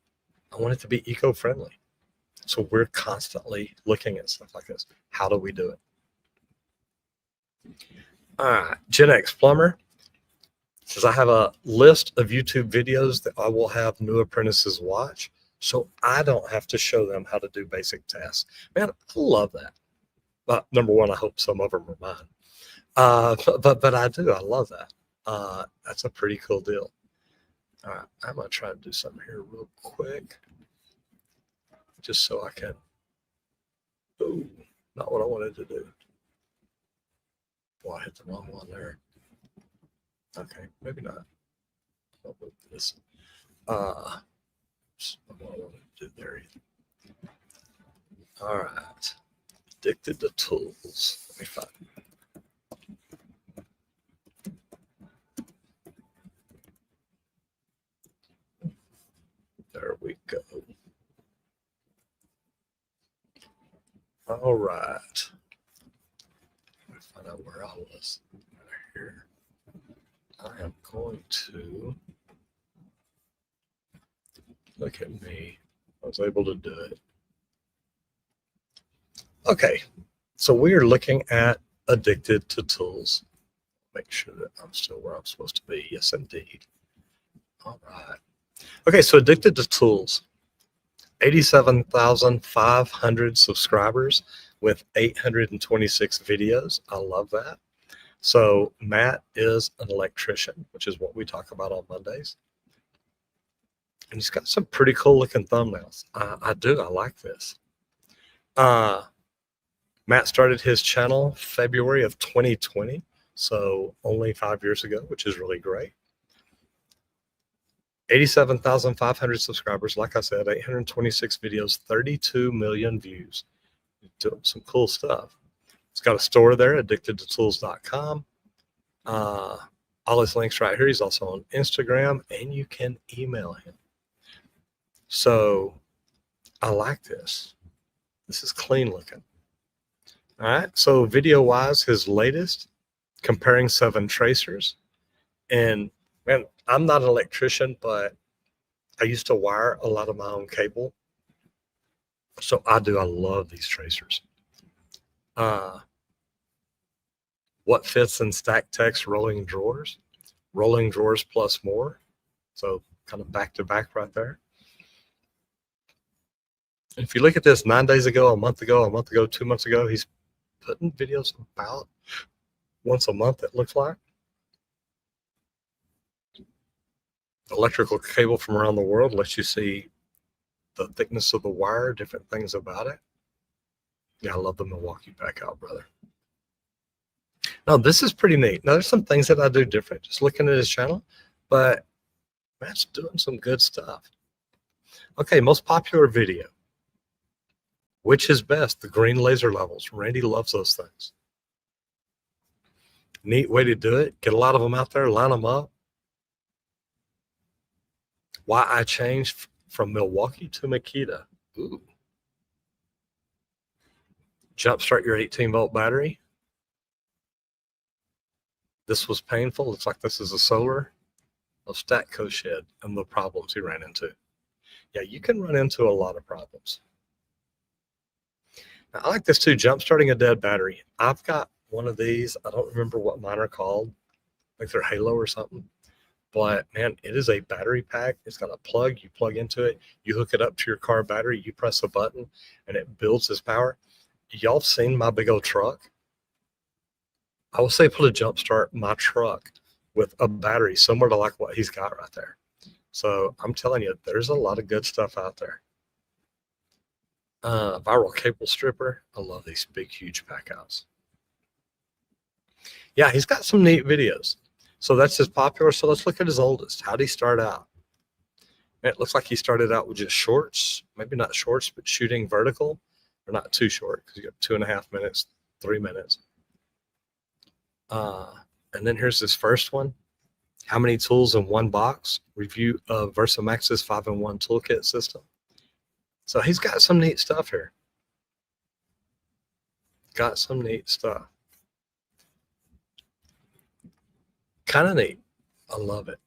S1: I want it to be eco-friendly. So we're constantly looking at stuff like this. How do we do it? All right, Gen X Plumber says, I have a list of YouTube videos that I will have new apprentices watch, so I don't have to show them how to do basic tasks. Man, I love that. But number one, I hope some of them are mine. But I do. I love that. That's a pretty cool deal. All right, I'm gonna try to do something here real quick, just so I can. Oh, not what I wanted to do. Well, I hit the wrong one there. Okay, maybe not. I'll move this. That's not what I wanted to do there either. All right, addicted to tools. Let me find it. There we go. All right. Let me find out where I was. Right here. I am going to look at me. I was able to do it. Okay. So we are looking at addicted to tools. Make sure that I'm still where I'm supposed to be. Yes, indeed. All right. Okay, so addicted to tools, 87,500 subscribers with 826 videos. I love that. So Matt is an electrician, which is what we talk about on Mondays. And he's got some pretty cool looking thumbnails. I do. I like this. Matt started his channel February of 2020, so only 5 years ago, which is really great. 87,500 subscribers, like I said, 826 videos, 32 million views. Doing some cool stuff. He's got a store there, addictedtotools.com. All his links right here. He's also on Instagram, and you can email him. So I like this. This is clean looking. All right. So video wise, his latest, comparing 7 tracers. And man, I'm not an electrician, but I used to wire a lot of my own cable. So I love these tracers. What fits in StackTech's rolling drawers plus more. So kind of back to back right there. And if you look at this 9 days ago, a month ago, 2 months ago, he's putting videos about once a month, it looks like. Electrical cable from around the world lets you see the thickness of the wire, different things about it. Yeah, I love the Milwaukee back out, brother. Now, this is pretty neat. Now, there's some things that I do different, just looking at his channel, but Matt's doing some good stuff. Okay, most popular video. Which is best? The green laser levels. Randy loves those things. Neat way to do it. Get a lot of them out there, line them up. Why I changed from Milwaukee to Makita. Ooh. Jumpstart your 18-volt battery. This was painful. Looks like this is a solar of Statco shed and the problems he ran into. Yeah, you can run into a lot of problems. Now, I like this too, jump-starting a dead battery. I've got one of these. I don't remember what mine are called. Like they're Halo or something. But man, it is a battery pack. It's got a plug. You plug into it. You hook it up to your car battery. You press a button, and it builds this power. Y'all seen my big old truck? I was able to jumpstart my truck with a battery similar to like what he's got right there. So I'm telling you, there's a lot of good stuff out there. Viral cable stripper. I love these big, huge pack outs. Yeah, he's got some neat videos. So that's his popular. So let's look at his oldest. How'd he start out? And it looks like he started out with just shorts, maybe not shorts, but shooting vertical, or not too short because you got 2.5 minutes, 3 minutes. And then here's this first one. How many tools in one box? Review of VersaMax's 5-in-1 toolkit system. So he's got some neat stuff here. Got some neat stuff. Kind of neat. I love it.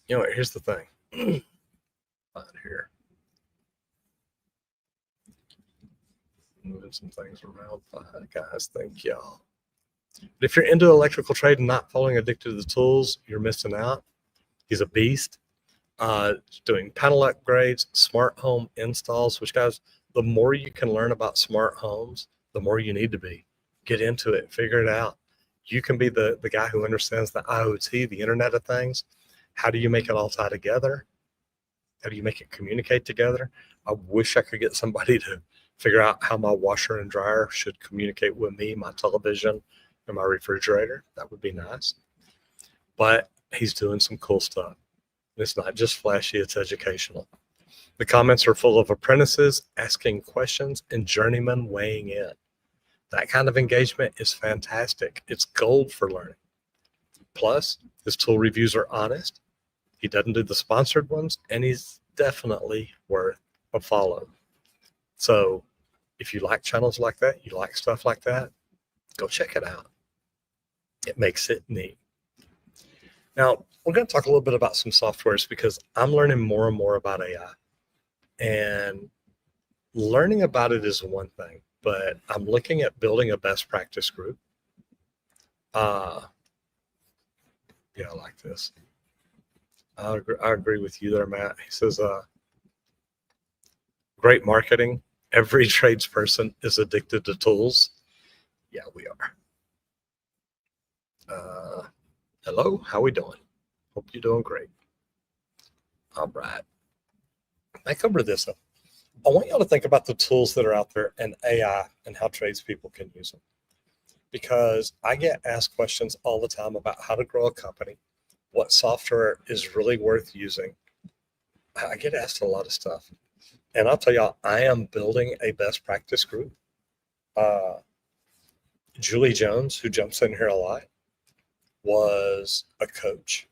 S1: You know what? Here's the thing. Here. Moving some things around. Guys, thank y'all. But if you're into electrical trade and not following Addicted to the Tools, you're missing out. He's a beast. Doing panel upgrades, smart home installs, which, guys, the more you can learn about smart homes, the more you need to be. Get into it, figure it out. You can be the guy who understands the IoT, the Internet of Things. How do you make it all tie together? How do you make it communicate together? I wish I could get somebody to figure out how my washer and dryer should communicate with me, my television, and my refrigerator. That would be nice. But he's doing some cool stuff. It's not just flashy, it's educational. The comments are full of apprentices asking questions and journeymen weighing in. That kind of engagement is fantastic. It's gold for learning. Plus, his tool reviews are honest. He doesn't do the sponsored ones, and he's definitely worth a follow. So if you like channels like that, you like stuff like that, go check it out. It makes it neat. Now, we're going to talk a little bit about some softwares because I'm learning more and more about AI. And learning about it is one thing, but I'm looking at building a best practice group. Yeah, I like this. I agree with you there, Matt. He says, great marketing. Every tradesperson is addicted to tools. Yeah, we are. Hello, how we doing? Hope you're doing great. All right. Back over to this. I want y'all to think about the tools that are out there and AI and how tradespeople can use them. Because I get asked questions all the time about how to grow a company, what software is really worth using. I get asked a lot of stuff. And I'll tell y'all, I am building a best practice group. Julie Jones, who jumps in here a lot, was a coach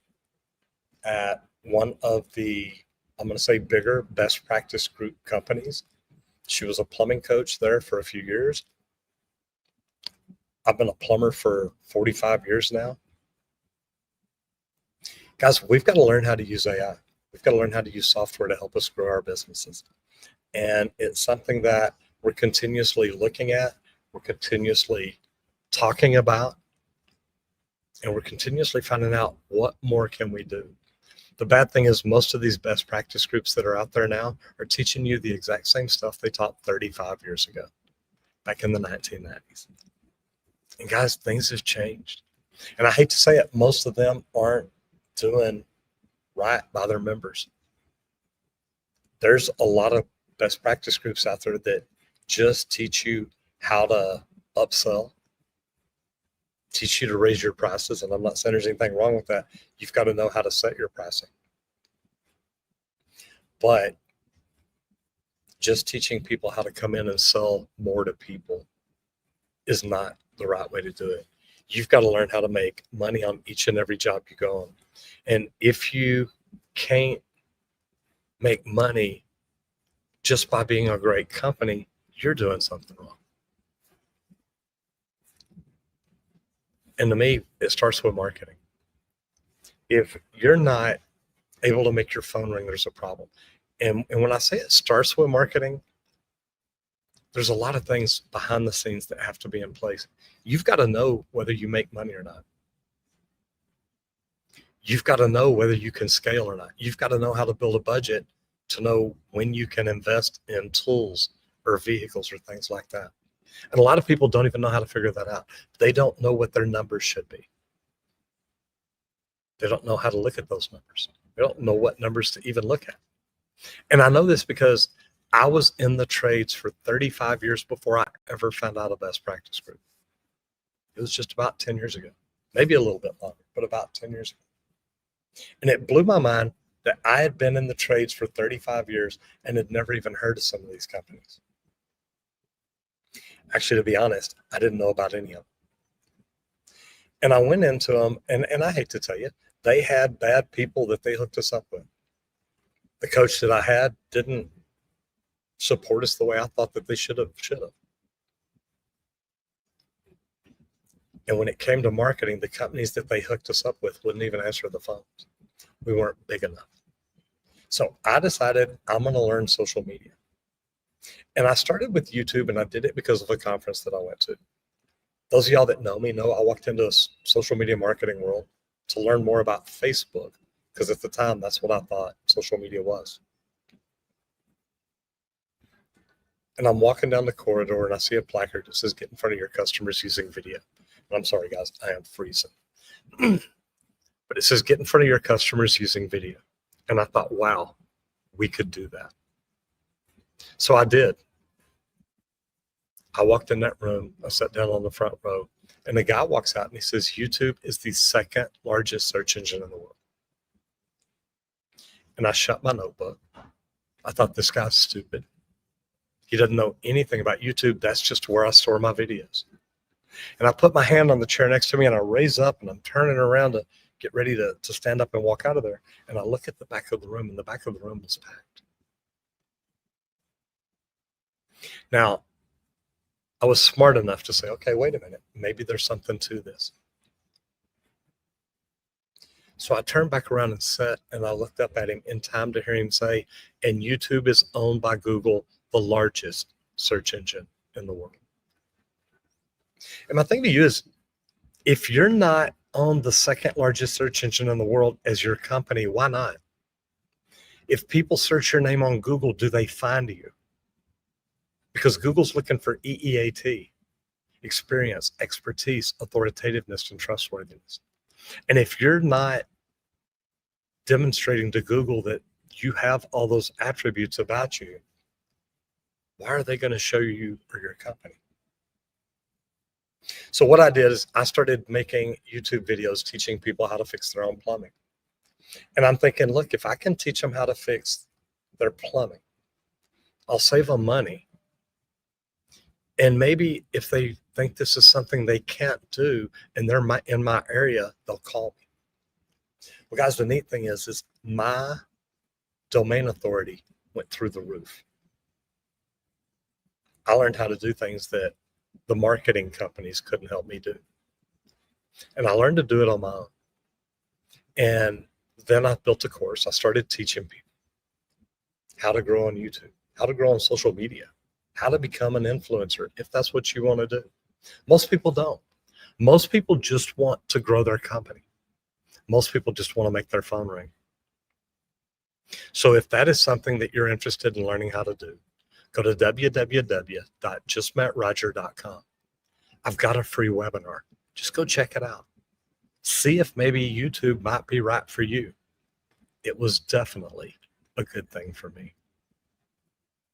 S1: at one of the, I'm going to say, bigger best practice group companies. She was a plumbing coach there for a few years. I've been a plumber for 45 years now. Guys, we've got to learn how to use AI. We've got to learn how to use software to help us grow our businesses. And it's something that we're continuously looking at, we're continuously talking about, and we're continuously finding out what more can we do. The bad thing is most of these best practice groups that are out there now are teaching you the exact same stuff they taught 35 years ago, back in the 1990s. And guys, things have changed. And I hate to say it, most of them aren't doing right by their members. There's a lot of best practice groups out there that just teach you how to upsell, teach you to raise your prices. And I'm not saying there's anything wrong with that. You've got to know how to set your pricing. But just teaching people how to come in and sell more to people is not the right way to do it. You've got to learn how to make money on each and every job you go on. And if you can't make money just by being a great company, you're doing something wrong. And to me, it starts with marketing. If you're not able to make your phone ring, there's a problem. And when I say it starts with marketing, there's a lot of things behind the scenes that have to be in place. You've got to know whether you make money or not. You've got to know whether you can scale or not. You've got to know how to build a budget to know when you can invest in tools or vehicles or things like that. And a lot of people don't even know how to figure that out. They don't know what their numbers should be. They don't know how to look at those numbers. They don't know what numbers to even look at. And I know this because I was in the trades for 35 years before I ever found out a best practice group. It was just about 10 years ago, maybe a little bit longer, but about 10 years ago. And it blew my mind that I had been in the trades for 35 years and had never even heard of some of these companies. Actually, to be honest, I didn't know about any of them. And I went into them, and I hate to tell you, they had bad people that they hooked us up with. The coach that I had didn't support us the way I thought that they should have. And when it came to marketing, the companies that they hooked us up with wouldn't even answer the phones. We weren't big enough. So I decided I'm going to learn social media. And I started with YouTube, and I did it because of a conference that I went to. Those of y'all that know me know I walked into a social media marketing world to learn more about Facebook, because at the time, that's what I thought social media was. And I'm walking down the corridor, and I see a placard that says, "Get in front of your customers using video." And I'm sorry, guys, I am freezing. But it says, "Get in front of your customers using video." And I thought, wow, we could do that. So I did. I walked in that room, I sat down on the front row, and the guy walks out and he says, "YouTube is the second largest search engine in the world." And I shut my notebook. I thought, this guy's stupid. He doesn't know anything about YouTube. That's just where I store my videos. And I put my hand on the chair next to me, and I raise up, and I'm turning around to get ready to stand up and walk out of there. And I look at the back of the room, and the back of the room was packed. Now, I was smart enough to say, okay, wait a minute. Maybe there's something to this. So I turned back around and sat, and I looked up at him in time to hear him say, "And YouTube is owned by Google, the largest search engine in the world." And my thing to you is, if you're not on the second largest search engine in the world as your company, why not? If people search your name on Google, do they find you? Because Google's looking for EEAT, experience, expertise, authoritativeness, and trustworthiness. And if you're not demonstrating to Google that you have all those attributes about you, why are they going to show you or your company? So what I did is I started making YouTube videos teaching people how to fix their own plumbing. And I'm thinking, look, if I can teach them how to fix their plumbing, I'll save them money. And maybe if they think this is something they can't do and they're in my area, they'll call me. Well, guys, the neat thing is my domain authority went through the roof. I learned how to do things that the marketing companies couldn't help me do. And I learned to do it on my own. And then I built a course. I started teaching people how to grow on YouTube, how to grow on social media, how to become an influencer, if that's what you want to do. Most people don't. Most people just want to grow their company. Most people just want to make their phone ring. So if that is something that you're interested in learning how to do, go to www.justmettroger.com. I've got a free webinar. Just go check it out. See if maybe YouTube might be right for you. It was definitely a good thing for me.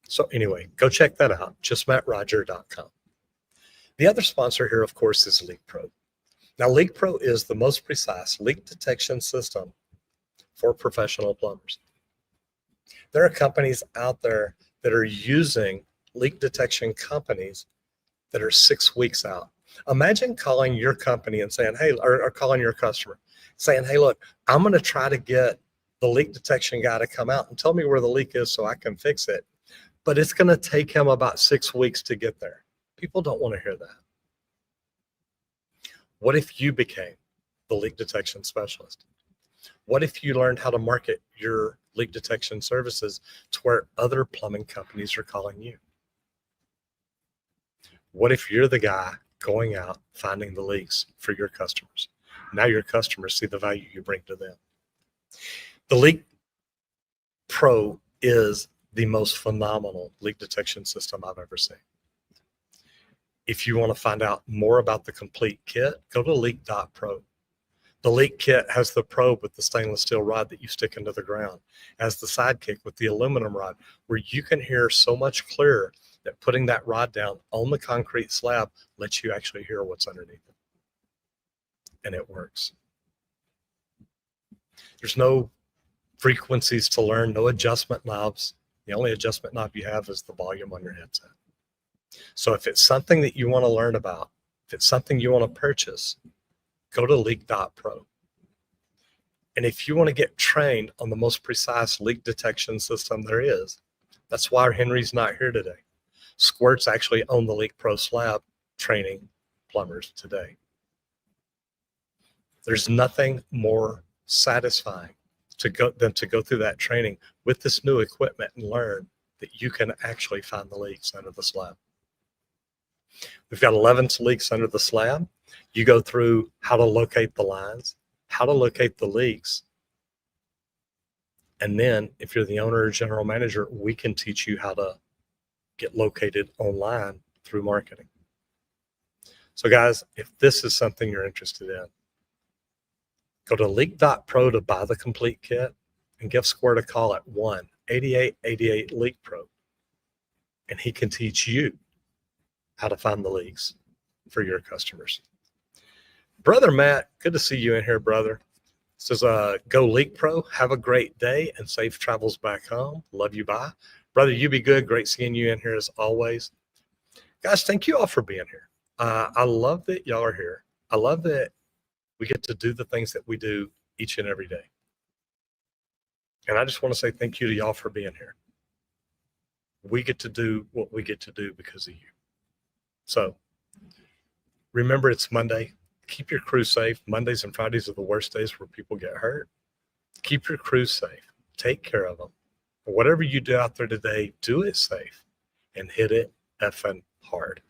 S1: So anyway, go check that out, justmettroger.com. The other sponsor here, of course, is LeakPro. Now, LeakPro is the most precise leak detection system for professional plumbers. There are companies out there that are using leak detection companies that are 6 weeks out. Imagine calling your company and saying, hey, or calling your customer, saying, hey, look, I'm going to try to get the leak detection guy to come out and tell me where the leak is so I can fix it. But it's going to take him about 6 weeks to get there. People don't want to hear that. What if you became the leak detection specialist? What if you learned how to market your leak detection services to where other plumbing companies are calling you? What if you're the guy going out finding the leaks for your customers? Now your customers see the value you bring to them. The Leak Pro is the most phenomenal leak detection system I've ever seen. If you want to find out more about the complete kit, go to leak.pro. The Leak kit has the probe with the stainless steel rod that you stick into the ground, has the sidekick with the aluminum rod, where you can hear so much clearer that putting that rod down on the concrete slab lets you actually hear what's underneath it. And it works. There's no frequencies to learn, no adjustment knobs. The only adjustment knob you have is the volume on your headset. So if it's something that you want to learn about, if it's something you want to purchase, go to leak.pro. And if you want to get trained on the most precise leak detection system there is, that's why Henry's not here today. Squirt's actually on the Leak Pro slab training plumbers today. There's nothing more satisfying than to go through that training with this new equipment and learn that you can actually find the leaks under the slab. We've got 11 leaks under the slab. You go through how to locate the lines, how to locate the leaks. And then if you're the owner or general manager, we can teach you how to get located online through marketing. So guys, if this is something you're interested in, go to leak.pro to buy the complete kit and give Squirt a call at 1-8888-LEAK-PRO. And he can teach you how to find the leaks for your customers. Brother Matt, good to see you in here, brother. Says, go Leak Pro. Have a great day and safe travels back home. Love you, bye. Brother, you be good. Great seeing you in here as always. Guys, thank you all for being here. I love that y'all are here. I love that we get to do the things that we do each and every day. And I just want to say thank you to y'all for being here. We get to do what we get to do because of you. So remember, it's Monday. Keep your crew safe. Mondays and Fridays are the worst days where people get hurt. Keep your crew safe. Take care of them. Whatever you do out there today, do it safe and hit it effing hard.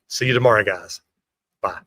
S1: See you tomorrow, guys. Bye.